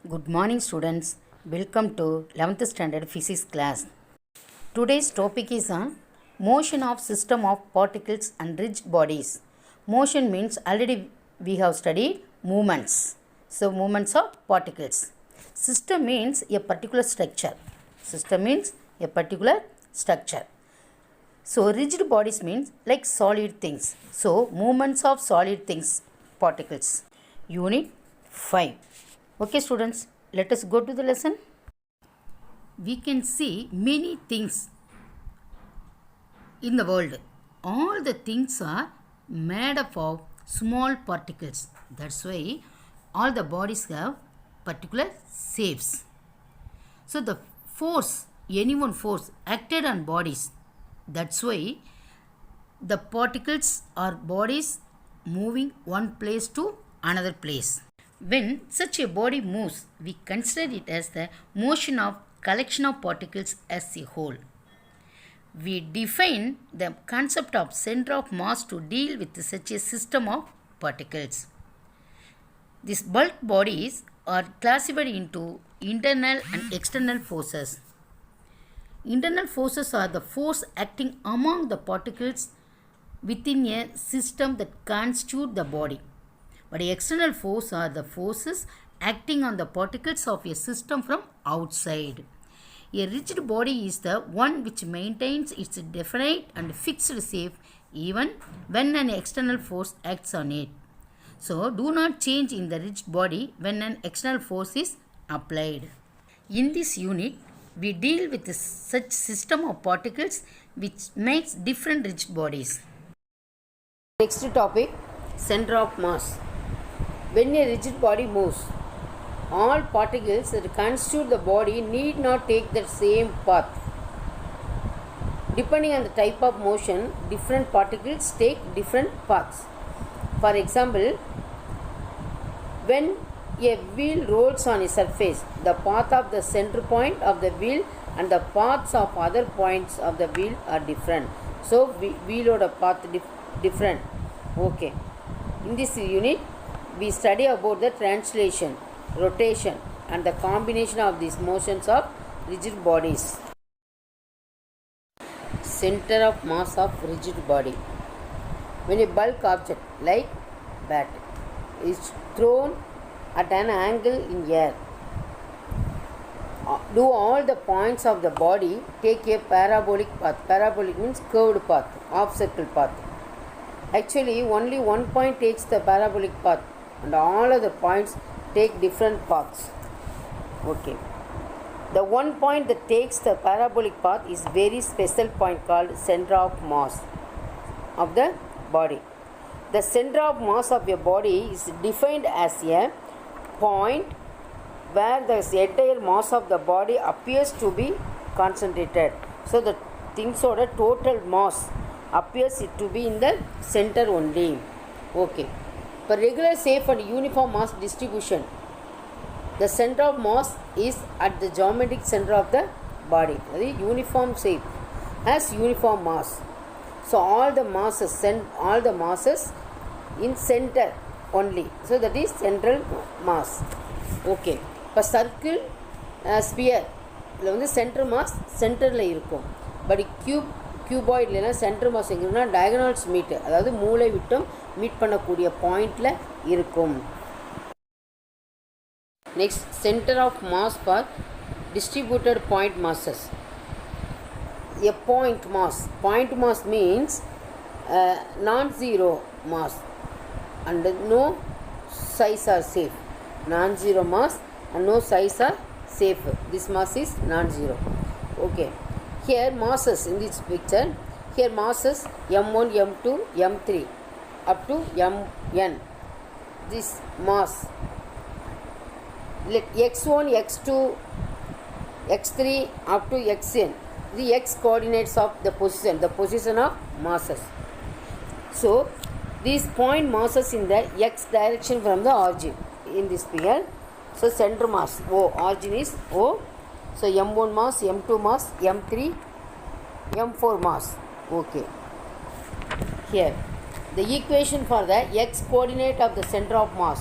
Good morning students. Welcome to 11th standard physics class. Today's topic is motion of system of particles and rigid bodies. Motion means already we have studied movements. So movements of particles. System means a particular structure. System means a particular structure. So rigid bodies means like solid things. So movements of solid things, particles. Unit 5. Okay students, let us go to the lesson. We can see many things in the world. All the things are made up of small particles. That's why all the bodies have particular shapes. So the force, any one force acted on bodies. That's why the particles or bodies moving one place to another place. When such a body moves, we consider it as the motion of collection of particles as a whole. We define the concept of center of mass to deal with such a system of particles. These bulk bodies are classified into internal and external forces. Internal forces are the force acting among the particles within a system that constitute the body. But external force are the forces acting on the particles of a system from outside. A rigid body is the one which maintains its definite and fixed shape even when an external force acts on it. So, do not change in the rigid body when an external force is applied. In this unit, we deal with such system of particles which makes different rigid bodies. Next topic, center of mass. When a rigid body moves, all particles that constitute the body need not take the same path. Depending on the type of motion, different particles take different paths. For example, when a wheel rolls on a surface, the path of the center point of the wheel and the paths of other points of the wheel are different. So, wheel or path different. Okay. In this unit, we study about the translation, rotation and the combination of these motions of rigid bodies. Center of mass of rigid body. When a bulk object like bat is thrown at an angle in air, do all the points of the body take a parabolic path? Parabolic means curved path, half circle path. Actually, only one point takes the parabolic path and all other points take different paths. Okay. The one point that takes the parabolic path is very special point called center of mass of the body. The center of mass of a body is defined as a point where the entire mass of the body appears to be concentrated. So the things or the total mass appears it to be in the center only. Okay. For regular, safe and uniform mass distribution, the center of mass is at the geometric center of the body. The uniform shape has uniform mass. So all the masses in center only. So that is central mass. Okay. For circle, sphere, center mass center la irukum. But cuboid center mass எங்கனா diagonals meet, அதாவது மூலை விட்டம் meet பண்ணக்கூடிய பாயிண்ட்ல இருக்கும். Next, center of mass for distributed point masses. A point mass means non-zero mass and no size are safe. Non-zero mass and no size are safe. This mass is non-zero. Okay. Here masses in this picture, here masses M1, M2, M3 up to Mn. This mass, let x1, x2, x3 up to xn, the x coordinates of the position of masses. So these point masses in the x direction from the origin in this figure. So center mass O, origin is O. So M1 mass, M2 mass, M3, M4 mass. Okay. Here, the equation for the x coordinate of the center of mass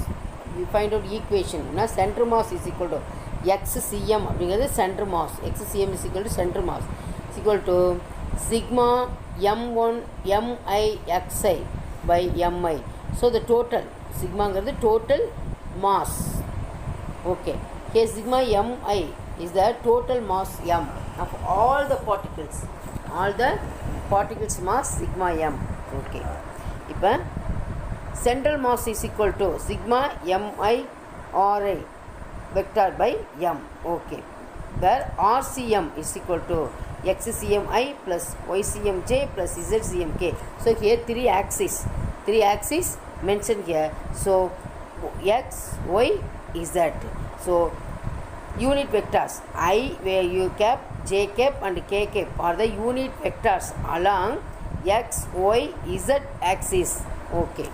we find out equation. Now center mass is equal to xcm அப்படிங்கிறது center mass. xcm is equal to center mass is equal to sigma m1 mixi by mi. So the total sigmaங்கிறது total mass. Okay, here sigma mi is the total mass m of all the particles. All the particles mass sigma m. Okay, இப்போ central mass is equal to sigma mi ri vector by m. Okay, where rcm is equal to xcmi plus ycmj plus zcmk. So here three axes mentioned here. So x, y, z. So unit vectors I, where u cap, j cap and k cap are the unit vectors along x, y, z axis. Okay,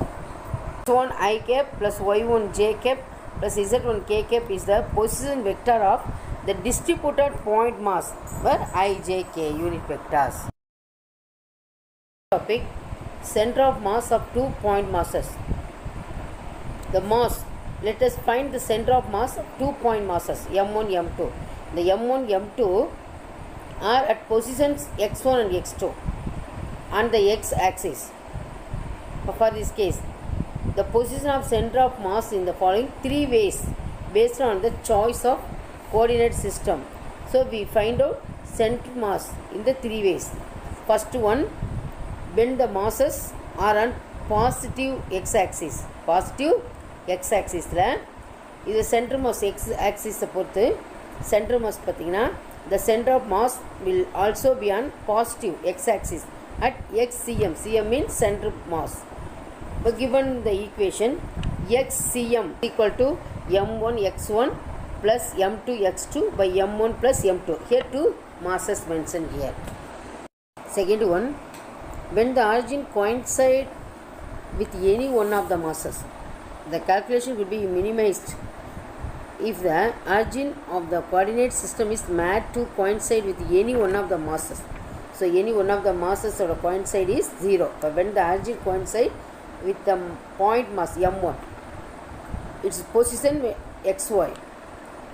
x1 I cap plus y1 j cap plus z1 k cap is the position vector of the distributed point mass where I, j, k unit vectors. Topic: center of mass of 2 point masses. The mass, let us find the center of mass of 2 point masses m1 m2. The m1 m2 are at positions x1 and x2 on the x axis. For this case, the position of center of mass in the following 3 ways based on the choice of coordinate system. So we find out center mass in the 3 ways. First one, when the masses are on positive x axis. Positive x axis la இது center mass x axis பொறுத்து center mass பார்த்தீங்கன்னா the center of mass will also be on positive x axis at xcm. cm means center mass. But given the equation xcm equal to m1 x1 plus m2 x2 by m1 plus m2. Here two masses mentioned here. Second one, when the origin coincide with any one of the masses, the calculation will be minimized if the origin of the coordinate system is made to coincide with any one of the masses. So any one of the masses or coincide is 0. But when the origin coincide with the point mass m1, its position xy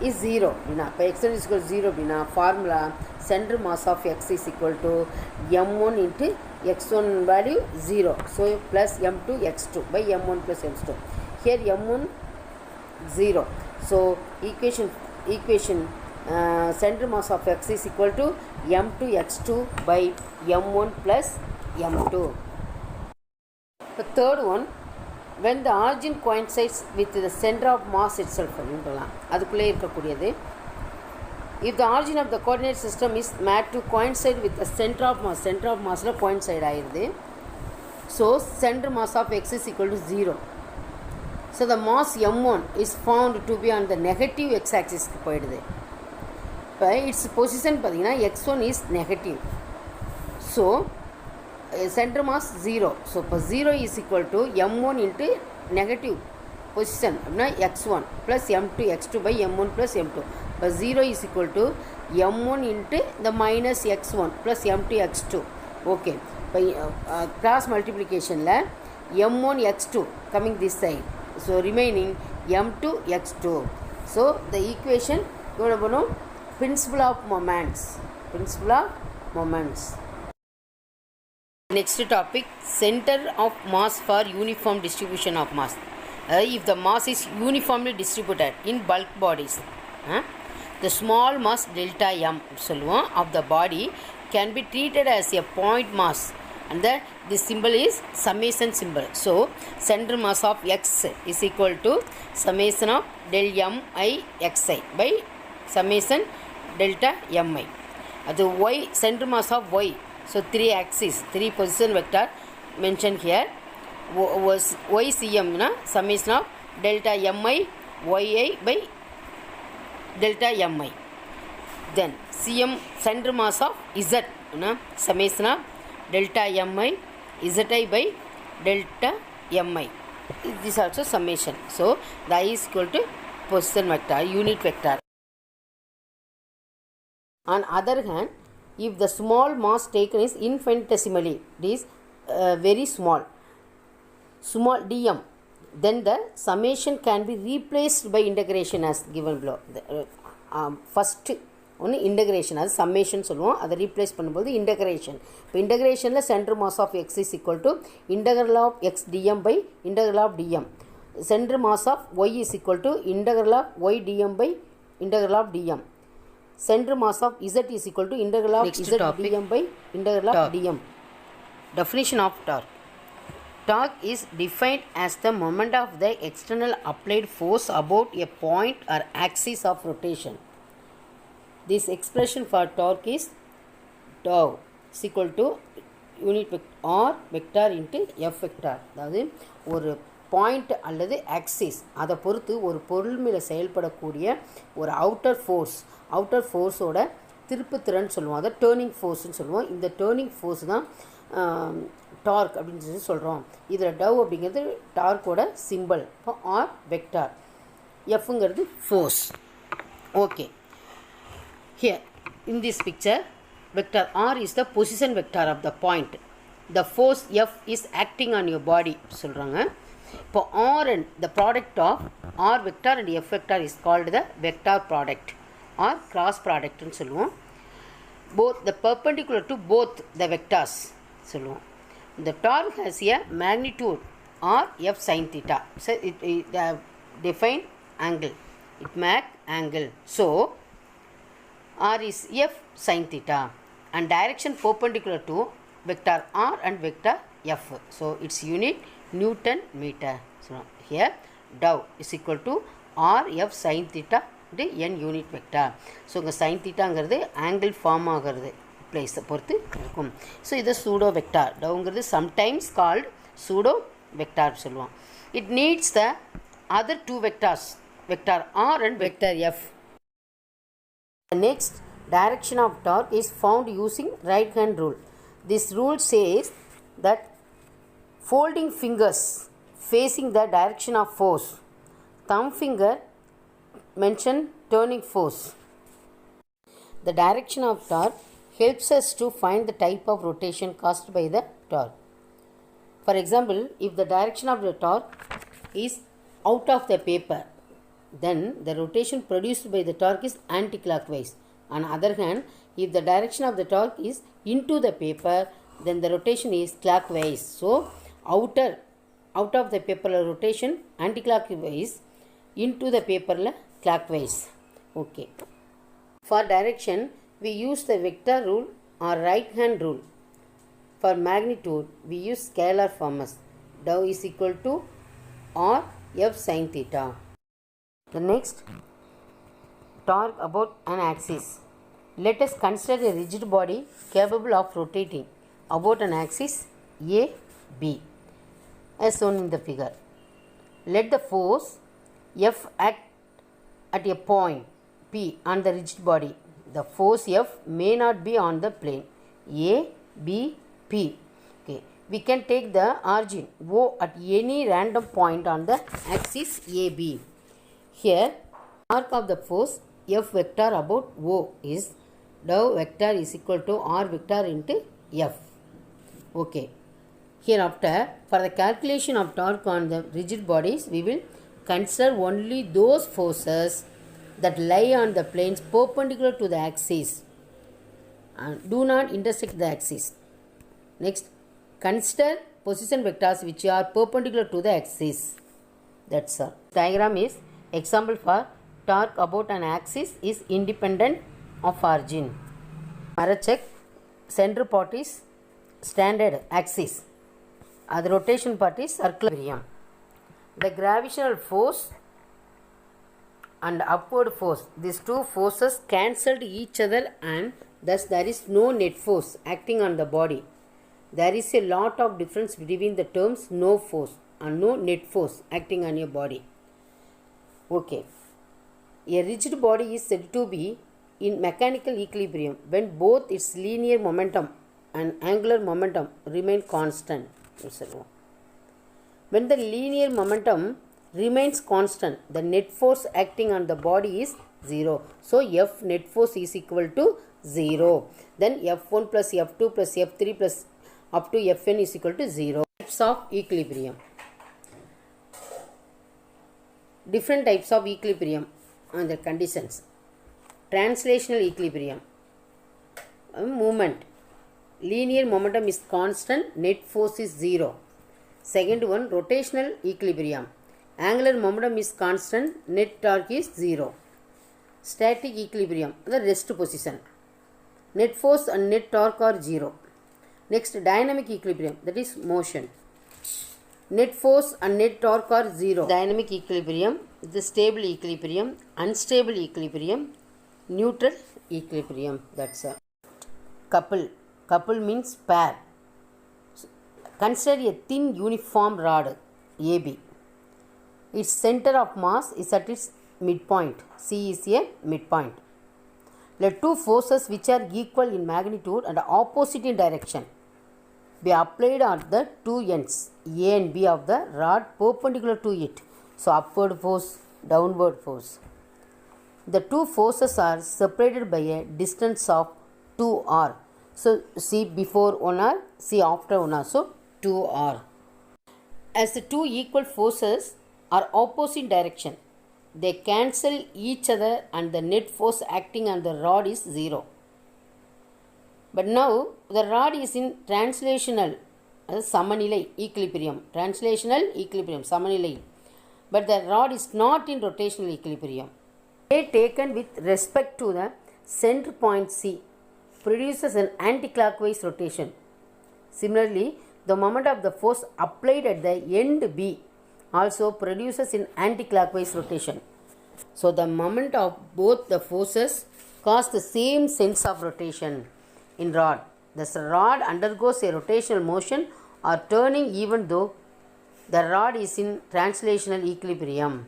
is 0. If x1 is equal to 0, formula center mass of x is equal to m1 into x1 value 0. So plus m2 x2 by m1 plus m2. Here m1 0. So equation center mass of x is equal to m2 x2 by m1 plus m2. The third one, when the origin coincides with the center of mass itself, அதுக்குள்ளே இருக்கக்கூடியது. If the origin of the coordinate system is made to coincide with the center of mass la coincide ஆயிருது. So center mass of x is equal to 0. So the mass m1 is found to be on the negative x axis க்கு போயிடுது. இப்போ its position பார்த்தீங்கன்னா x1 is negative. So center mass 0. So இப்போ 0 is equal to m1 into negative position அப்படின்னா x1 plus m2 x2 by m1 plus m2. இப்போ 0 is equal to m1 into the minus x1 plus m2 x2. Okay, இப்போ cross multiplicationல m1 x2 coming this side. So remaining m2 x2. So the equation going to know principle of moments. Next topic, center of mass for uniform distribution of mass. If the mass is uniformly distributed in bulk bodies, the small mass delta m of the body can be treated as a point mass, and this symbol is summation symbol. So center mass of x is equal to summation of del mi xi by summation delta mi. The y, center mass of y. So 3 axis, 3 position vector mentioned here. Was ycm summation of delta mi yi by delta mi. Then cm, center mass of z, summation of delta mi zi by delta mi. This also summation. So the I is equal to position vector, unit vector. On other hand, if the small mass taken is infinitesimally, it is very small dm, then the summation can be replaced by integration as given below. First ஒன்று integration, அது summation சொல்லுவோம். அதை replace பண்ணும்போது integration. இப்போ இன்டகிரேஷனில் centre mass of x is equal to integral of x d m by integral of d m. Centre mass of y is equal to integral of y d m by integral of d m. Center mass of Z is equal to integral of Z dm by integral of dm. Definition of torque. Torque is defined as the moment of the external applied force about a point or axis of rotation. This expression for torque is tau is equal to unit r vector into f vector. அதாவது ஒரு point அல்லது axis அதை பொறுத்து ஒரு பொருள் மேலே செயல்படக்கூடிய ஒரு அவுட்டர் ஃபோர்ஸோட திருப்புத்திறன் சொல்லுவோம். அதை டேர்னிங் ஃபோர்ஸ்னு சொல்லுவோம். இந்த டேர்னிங் ஃபோர்ஸ் தான் டார்க் அப்படின்னு சொல்லி சொல்கிறோம். இதில் டவ் அப்படிங்கிறது டார்க்கோட சிம்பிள். இப்போ ஆர் வெக்டார், எஃப்ங்கிறது force. Okay, here in this picture vector r is the position vector of the point. The force f is acting on your body சொல்கிறாங்க. இப்போ r and the product of r vector and f vector is called the vector product or cross ப்ராடக்ட்னு சொல்லுவோம். Both the perpendicular to both the vectors சொல்லுவோம். The torque has a magnitude or f sin theta. So it define angle. It make angle. So r is f sin theta and direction perpendicular to vector r and vector f. So its unit Newton meter. So here dou is equal to r f sin theta into n unit vector. So இங்க sin thetaங்கிறது angle form ஆகிறது பிளேஸை பொறுத்து இருக்கும். So இது pseudo vector. டவுங்கிறது sometimes called pseudo vector சொல்லுவோம். It needs the other two vectors, vector r and vector f. Next, direction of torque is found using right hand rule. This rule says that folding fingers facing the direction of force, thumb finger mention turning force. The direction of torque helps us to find the type of rotation caused by the torque. For example, if the direction of the torque is out of the paper, then the rotation produced by the torque is anti-clockwise. On the other hand, if the direction of the torque is into the paper, then the rotation is clockwise. So, out of the paper rotation anti-clockwise, into the paper clockwise. Okay. For direction, we use the vector rule or right hand rule. For magnitude, we use scalar forms. Dou is equal to r f sin theta. The next, torque about an axis. Let us consider a rigid body capable of rotating about an axis A, B, as shown in the figure. Let the force F act at a point P on the rigid body. The force F may not be on the plane A, B, P. Okay. We can take the origin O at any random point on the axis AB. Here, arc of the force F vector about O is dou vector is equal to R vector into F. Okay. Hereafter, for the calculation of torque on the rigid bodies, we will consider only those forces that lie on the planes perpendicular to the axis and do not intersect the axis. Next, consider position vectors which are perpendicular to the axis. That's all. Diagram is example for torque about an axis is independent of origin. Marachek, center part is standard axis. The rotation part is circular period. The gravitational force and upward force, these two forces cancelled each other and thus there is no net force acting on the body. There is a lot of difference between the terms no force and no net force acting on your body. Okay. A rigid body is said to be in mechanical equilibrium when both its linear momentum and angular momentum remain constant. When the linear momentum remains constant, the net force acting on the body is 0. So, F net force is equal to 0. Then F1 plus F2 plus F3 plus up to Fn is equal to 0. Types of equilibrium. different types of equilibrium and the conditions. Translational equilibrium. Movement. Linear momentum is constant, net force is 0. Second one, rotational equilibrium. Angular momentum is constant, net torque is 0. Static equilibrium, the rest position. Net force and net torque are 0. Next, dynamic equilibrium, that is motion. Net force and net torque are 0. Dynamic equilibrium, the stable equilibrium, unstable equilibrium, neutral equilibrium. That's a couple. Couple means pair. Consider a thin uniform rod AB. Its center of mass is at its midpoint. C is a midpoint. Let two forces which are equal in magnitude and opposite in direction be applied at the two ends A and B of the rod perpendicular to it. So upward force, downward force. The two forces are separated by a distance of 2r. So see before 1r, see after 1r. So 2r. As the two equal forces are opposite direction, they cancel each other and the net force acting on the rod is 0. But now the rod is in translational samanilai equilibrium. Translational equilibrium, samanilai. But the rod is not in rotational equilibrium. A taken with respect to the center point C produces an anticlockwise rotation. Similarly, the moment of the force applied at the end B also produces an anticlockwise rotation. So the moment of both the forces cause the same sense of rotation in rod. Thus rod undergoes a rotational motion or turning even though the rod is in translational equilibrium.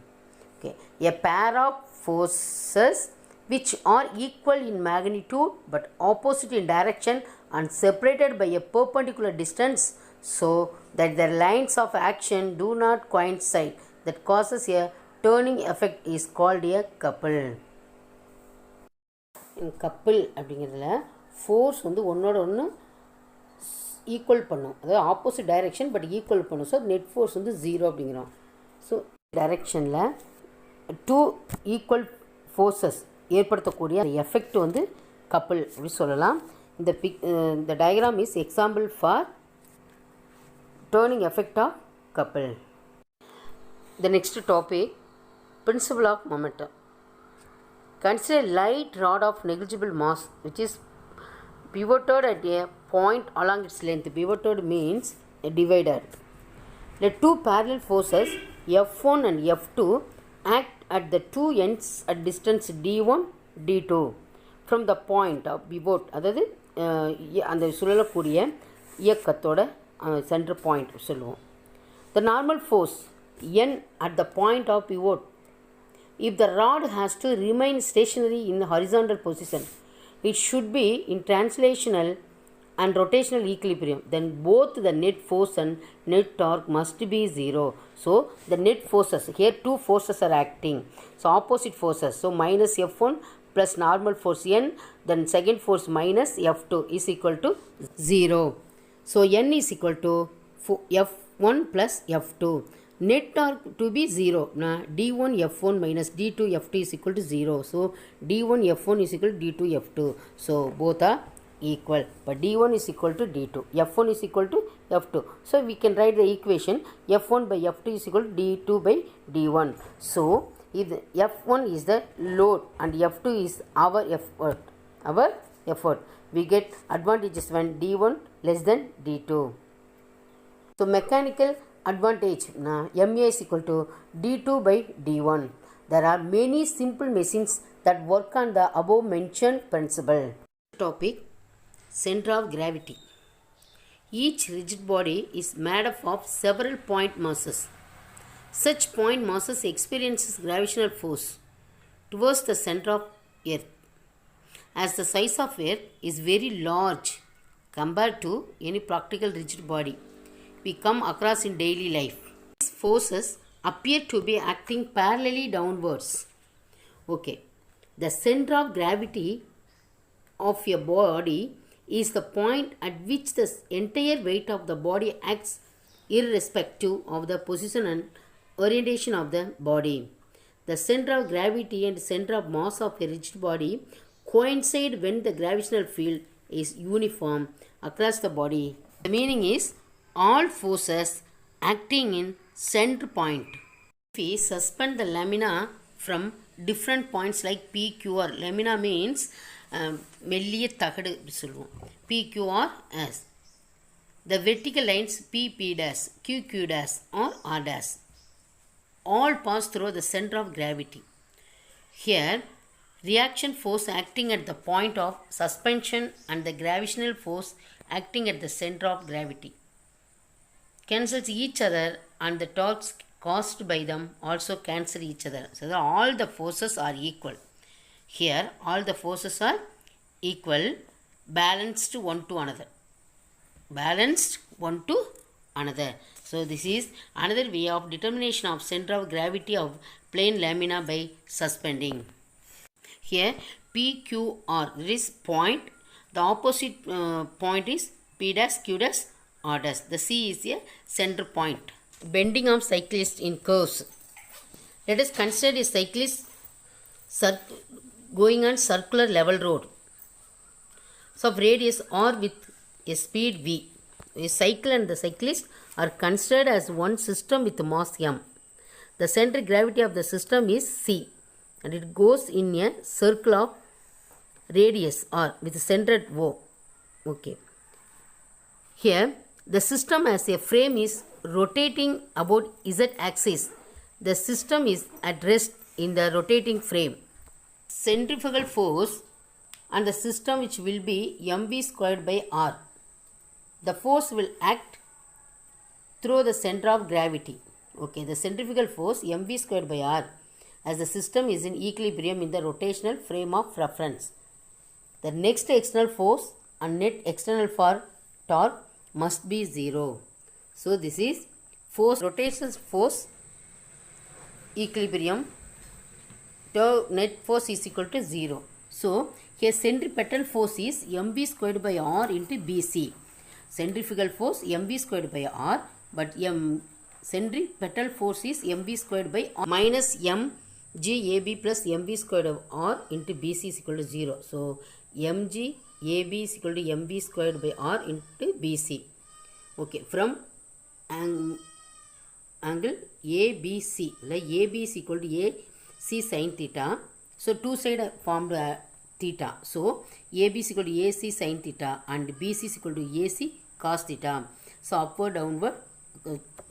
Okay. A pair of forces which are equal in magnitude but opposite in direction and separated by a perpendicular distance so that their lines of action do not coincide, that causes a turning effect is called a couple. In couple அப்படிங்கிறதுல force வந்து ஒன்னோட ஒன்று equal பண்ணும், அதாவது opposite direction but equal பண்ணும். So net force வந்து 0 அப்படிங்கிறோம். So டைரெக்ஷனில் டூ ஈக்குவல் ஃபோர்ஸஸ் ஏற்படுத்தக்கூடிய எஃபெக்ட் வந்து கப்பிள் அப்படி சொல்லலாம். இந்த diagram is example for turning effect of couple. The next topic, principle of momentum. Consider a light rod of negligible mass which is pivoted at a point along its length. Pivoted means a divider. Let two parallel forces F1 and F2 act at the two ends at distance D1, D2 from the point of pivot. அதாவது அந்த சுழலக்கூடிய இயக்கத்தோட center point சொல்லுவோம். The normal force N at the point of pivot, if the rod has to remain stationary in the horizontal position, it should be in translational and rotational equilibrium. Then both the net force and net torque must be 0. So the net forces, here two forces are acting, so opposite forces. So minus F1 plus normal force N, then second force minus F2 is equal to 0. So N is equal to F1 plus F2. Net torque to be 0. Now D1 F1 minus D2 F2 is equal to 0. So D1 F1 is equal to D2 F2. So both are equal. But D1 is equal to D2. F1 is equal to F2. So we can write the equation F1 by F2 is equal to D2 by D1. So if F1 is the load and F2 is our effort, we get advantages when D1 less than D2. So mechanical advantage, MA is equal to D2 by D1. There are many simple machines that work on the above mentioned principle. Topic, center of gravity. Each rigid body is made up of several point masses. Such point masses experiences gravitational force towards the center of Earth. As the size of Earth is very large compared to any practical rigid body we come across in daily life, these forces appear to be acting parallelly downwards. Okay, the center of gravity of a body is the point at which the entire weight of the body acts irrespective of the position and orientation of the body. The center of gravity and center of mass of a rigid body coincide when the gravitational field is uniform across the body. The meaning is all forces acting in center point. If we suspend the lamina from different points like PQR, lamina means மெல்லிய தகடு சொல்லுவோம், PQRS. The vertical lines PP dash, QQ dash or R dash all pass through the center of gravity. Here, reaction force acting at the point of suspension and the gravitational force acting at the center of gravity cancels each other, and the torques caused by them also cancel each other. So that all the forces are equal. Here, all the forces are equal, balanced one to another. Balanced one to another. So this is another way of determination of center of gravity of plane lamina by suspending. Here PQR, this point, the opposite point is P dash, Q dash, R dash. The C is a center point. Bending of cyclist in curves. Let us consider a cyclist going on circular level road. So of radius R with a speed v. A cycle and the cyclist are considered as one system with mass m. The center gravity of the system is c, and it goes in a circle of radius r with center at O. Okay. Here the system as a frame is rotating about z axis. The system is at rest in the rotating frame. Centrifugal force and the system which will be mv squared by r. The force will act through the center of gravity. Okay, the centrifugal force mv squared by r as the system is in equilibrium in the rotational frame of reference. The next external force and net external for torque must be 0. So this is force, rotational force, equilibrium, net force is equal to 0. So here centripetal force is mv squared by r into bc. Centrifugal force mv squared by r, but centripetal force is mv squared by r minus mgab plus mv squared of r into bc is equal to 0. So mgab is equal to mv squared by r into bc. Okay, from angle ABC, like AB is equal to AC sin theta. So two side formed theta. So AB is equal to AC sin theta and BC is equal to AC cos theta. So upward downward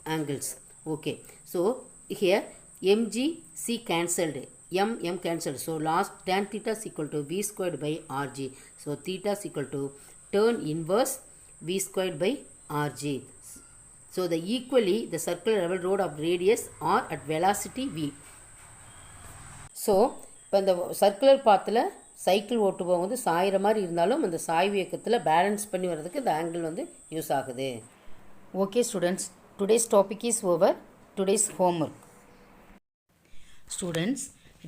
angles. Okay. So here MGC cancelled. M cancelled. So last tan theta is equal to V squared by RG. So theta is equal to tan inverse V squared by RG. So the equally the circular level road of radius R at velocity V. So இப்போ இந்த circular பாத்தில் cycle ஓட்டு போகும்போது சாயிற மாதிரி இருந்தாலும் அந்த சாய்வு இயக்கத்தில் பேலன்ஸ் பண்ணி வர்றதுக்கு இந்த ஆங்கிள் வந்து யூஸ் ஆகுது. Okay students, today's topic is over. Today's homework. Students,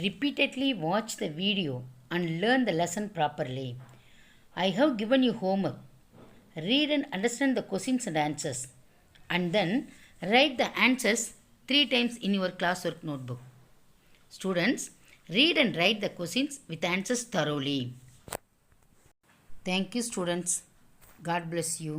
repeatedly watch the video and learn the lesson properly. I have given you homework. Read and understand the questions and answers, and then write the answers 3 times in your classwork notebook. Students, read and write the questions with answers thoroughly. Thank you students. God bless you.